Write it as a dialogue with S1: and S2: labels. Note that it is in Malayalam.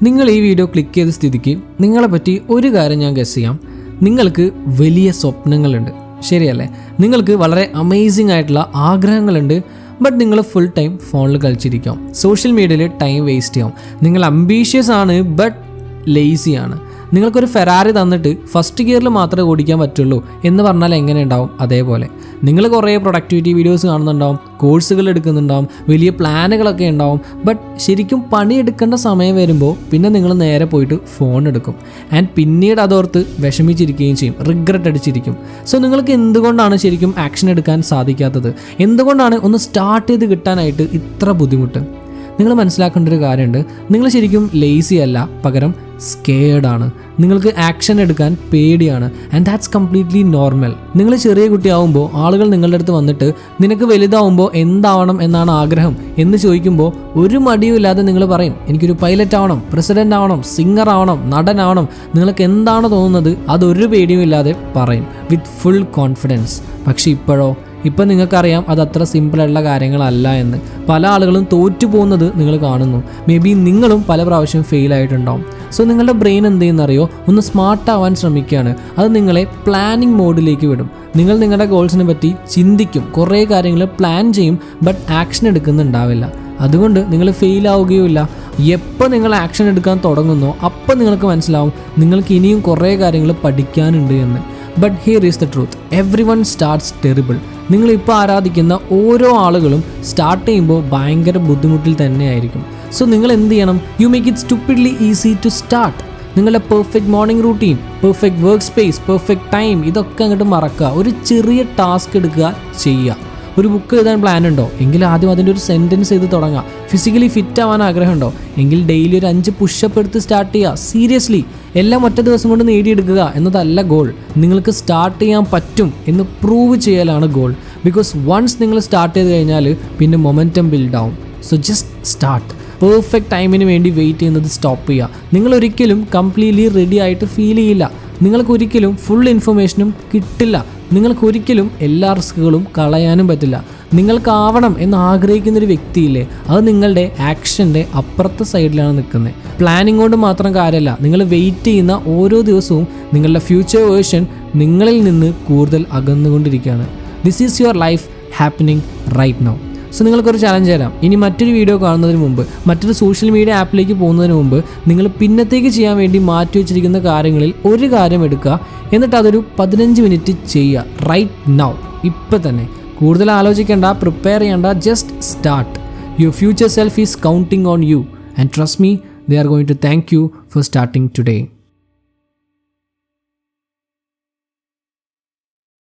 S1: നിങ്ങൾ ഈ വീഡിയോ ക്ലിക്ക് ചെയ്ത സ്ഥിതിക്ക് നിങ്ങളെ പറ്റി ഒരു കാര്യം ഞാൻ ഗസ് ചെയ്യാം. നിങ്ങൾക്ക് വലിയ സ്വപ്നങ്ങളുണ്ട്, ശരിയല്ലേ? നിങ്ങൾക്ക് വളരെ അമേസിംഗ് ആയിട്ടുള്ള ആഗ്രഹങ്ങളുണ്ട്. ബട്ട് നിങ്ങൾ ഫുൾ ടൈം ഫോണിൽ കളിച്ചിരിക്കാം, സോഷ്യൽ മീഡിയയിൽ ടൈം വേസ്റ്റ് ചെയ്യാം. നിങ്ങൾ അംബീഷ്യസ് ആണ് ബട്ട് ലേസിയാണ്. നിങ്ങൾക്കൊരു ഫെറാറി തന്നിട്ട് ഫസ്റ്റ് ഗിയറിൽ മാത്രമേ ഓടിക്കാൻ പറ്റുള്ളൂ എന്ന് പറഞ്ഞാൽ എങ്ങനെ ഉണ്ടാവും? അതേപോലെ നിങ്ങൾ കുറേ പ്രൊഡക്ടിവിറ്റി വീഡിയോസ് കാണുന്നുണ്ടാവും, കോഴ്സുകൾ എടുക്കുന്നുണ്ടാവും, വലിയ പ്ലാനുകളൊക്കെ ഉണ്ടാവും. ബട്ട് ശരിക്കും പണിയെടുക്കേണ്ട സമയം വരുമ്പോൾ പിന്നെ നിങ്ങൾ നേരെ പോയിട്ട് ഫോൺ എടുക്കും. ആൻഡ് പിന്നീട് അതോർത്ത് വിഷമിച്ചിരിക്കുകയും ചെയ്യും, റിഗ്രറ്റ് അടിച്ചിരിക്കും. സോ നിങ്ങൾക്ക് എന്തുകൊണ്ടാണ് ശരിക്കും ആക്ഷൻ എടുക്കാൻ സാധിക്കാത്തത്? എന്തുകൊണ്ടാണ് ഒന്ന് സ്റ്റാർട്ട് ചെയ്ത് കിട്ടാനായിട്ട് ഇത്ര ബുദ്ധിമുട്ട്? നിങ്ങൾ മനസ്സിലാക്കേണ്ട ഒരു കാര്യമുണ്ട്. നിങ്ങൾ ശരിക്കും ലേസി അല്ല, പകരം സ്കേർഡാണ്. നിങ്ങൾക്ക് ആക്ഷൻ എടുക്കാൻ പേടിയാണ്. And that's completely normal. നിങ്ങൾ ചെറിയ കുട്ടിയാവുമ്പോൾ ആളുകൾ നിങ്ങളുടെ അടുത്ത് വന്നിട്ട് നിനക്ക് വലുതാവുമ്പോൾ എന്താവണം എന്നാണ് ആഗ്രഹം എന്ന് ചോദിക്കുമ്പോൾ ഒരു മടിയും ഇല്ലാതെ നിങ്ങൾ പറയും, എനിക്കൊരു പൈലറ്റ് ആവണം, പ്രസിഡന്റ് ആവണം, സിംഗർ ആവണം, നടനാവണം. നിങ്ങൾക്ക് എന്താണ് തോന്നുന്നത് അതൊരു പേടിയും ഇല്ലാതെ പറയും, വിത്ത് ഫുൾ കോൺഫിഡൻസ്. പക്ഷെ ഇപ്പം നിങ്ങൾക്കറിയാം അത് അത്ര സിമ്പിളായിട്ടുള്ള കാര്യങ്ങളല്ല എന്ന്. പല ആളുകളും തോറ്റു പോകുന്നത് നിങ്ങൾ കാണുന്നു. മേ ബി നിങ്ങളും പല പ്രാവശ്യം ഫെയിൽ ആയിട്ടുണ്ടാവും. സോ നിങ്ങളുടെ ബ്രെയിൻ എന്ത് ചെയ്യുന്നറിയോ, ഒന്ന് സ്മാർട്ട് ആവാൻ ശ്രമിക്കുകയാണ്. അത് നിങ്ങളെ പ്ലാനിങ് മോഡിലേക്ക് വിടും. നിങ്ങൾ നിങ്ങളുടെ ഗോൾസിനെ പറ്റി ചിന്തിക്കും, കുറേ കാര്യങ്ങൾ പ്ലാൻ ചെയ്യും, ബട്ട് ആക്ഷൻ എടുക്കുന്നുണ്ടാവില്ല. അതുകൊണ്ട് നിങ്ങൾ ഫെയിൽ ആവുകയുമില്ല. എപ്പോൾ നിങ്ങൾ ആക്ഷൻ എടുക്കാൻ തുടങ്ങുന്നോ അപ്പം നിങ്ങൾക്ക് മനസ്സിലാവും നിങ്ങൾക്ക് ഇനിയും കുറേ കാര്യങ്ങൾ പഠിക്കാനുണ്ട് എന്ന്. But here is the truth, every one starts terrible. നിങ്ങളിപ്പോൾ ആരാധിക്കുന്ന ഓരോ ആളുകളും സ്റ്റാർട്ട് ചെയ്യുമ്പോൾ ഭയങ്കര ബുദ്ധിമുട്ടിൽ തന്നെയായിരിക്കും. സോ നിങ്ങൾ എന്ത് ചെയ്യണം? You make it stupidly easy to start. നിങ്ങളുടെ perfect morning routine, perfect work space, perfect time, ഇതൊക്കെ അങ്ങോട്ട് മറക്കുക. ഒരു ചെറിയ ടാസ്ക് എടുക്കുക, ചെയ്യുക. ഒരു ബുക്ക് എഴുതാൻ പ്ലാൻ ഉണ്ടോ എങ്കിൽ ആദ്യം അതിൻ്റെ ഒരു സെൻറ്റൻസ് എഴുതി തുടങ്ങുക. ഫിസിക്കലി ഫിറ്റ് ആവാൻ ആഗ്രഹമുണ്ടോ എങ്കിൽ ഡെയിലി ഒരു 5 പുഷപ്പ് എടുത്ത് സ്റ്റാർട്ട് ചെയ്യുക. സീരിയസ്ലി, എല്ലാം ഒറ്റ ദിവസം കൊണ്ട് നേടിയെടുക്കുക എന്നതല്ല ഗോൾ. നിങ്ങൾക്ക് സ്റ്റാർട്ട് ചെയ്യാൻ പറ്റും എന്ന് പ്രൂവ് ചെയ്യലാണ് ഗോൾ. ബിക്കോസ് വൺസ് നിങ്ങൾ സ്റ്റാർട്ട് ചെയ്ത് കഴിഞ്ഞാൽ പിന്നെ മൊമെൻറ്റം ബിൽഡ് ആവും. So just start. പെർഫെക്റ്റ് ടൈമിന് വേണ്ടി വെയിറ്റ് ചെയ്യുന്നത് സ്റ്റോപ്പ് ചെയ്യുക. നിങ്ങളൊരിക്കലും കംപ്ലീറ്റ്ലി റെഡി ആയിട്ട് ഫീൽ ചെയ്യില്ല. നിങ്ങൾക്കൊരിക്കലും ഫുൾ ഇൻഫർമേഷനും കിട്ടില്ല. നിങ്ങൾക്കൊരിക്കലും എല്ലാ റിസ്കുകളും കളയാനും പറ്റില്ല. നിങ്ങൾക്കാവണം എന്ന് ആഗ്രഹിക്കുന്നൊരു വ്യക്തിയില്ലേ, അത് നിങ്ങളുടെ ആക്ഷൻ്റെ അപ്പുറത്തെ സൈഡിലാണ് നിൽക്കുന്നത്. പ്ലാനിങ് കൊണ്ട് മാത്രം കാര്യമല്ല, നിങ്ങൾ വെയിറ്റ് ചെയ്യുന്ന ഓരോ ദിവസവും നിങ്ങളുടെ ഫ്യൂച്ചർ വേർഷൻ നിങ്ങളിൽ നിന്ന് കൂടുതൽ അകന്നുകൊണ്ടിരിക്കുകയാണ്. This is your life happening right now. So നിങ്ങൾക്കൊരു ചലഞ്ച് തരാം. ഇനി മറ്റൊരു വീഡിയോ കാണുന്നതിന് മുമ്പ്, മറ്റൊരു സോഷ്യൽ മീഡിയ ആപ്പിലേക്ക് പോകുന്നതിന് മുമ്പ് നിങ്ങൾ പിന്നത്തേക്ക് ചെയ്യാൻ വേണ്ടി മാറ്റി വെച്ചിരിക്കുന്ന കാര്യങ്ങളിൽ ഒരു കാര്യം എടുക്കുക. എന്നിട്ട് അതൊരു 15 മിനിറ്റ് ചെയ്യുക, റൈറ്റ് നൗ, ഇപ്പം തന്നെ. കൂടുതൽ ആലോചിക്കേണ്ട, പ്രിപ്പയർ ചെയ്യേണ്ട, just start. Your future self is counting on you and trust me, they are going to thank you for starting today.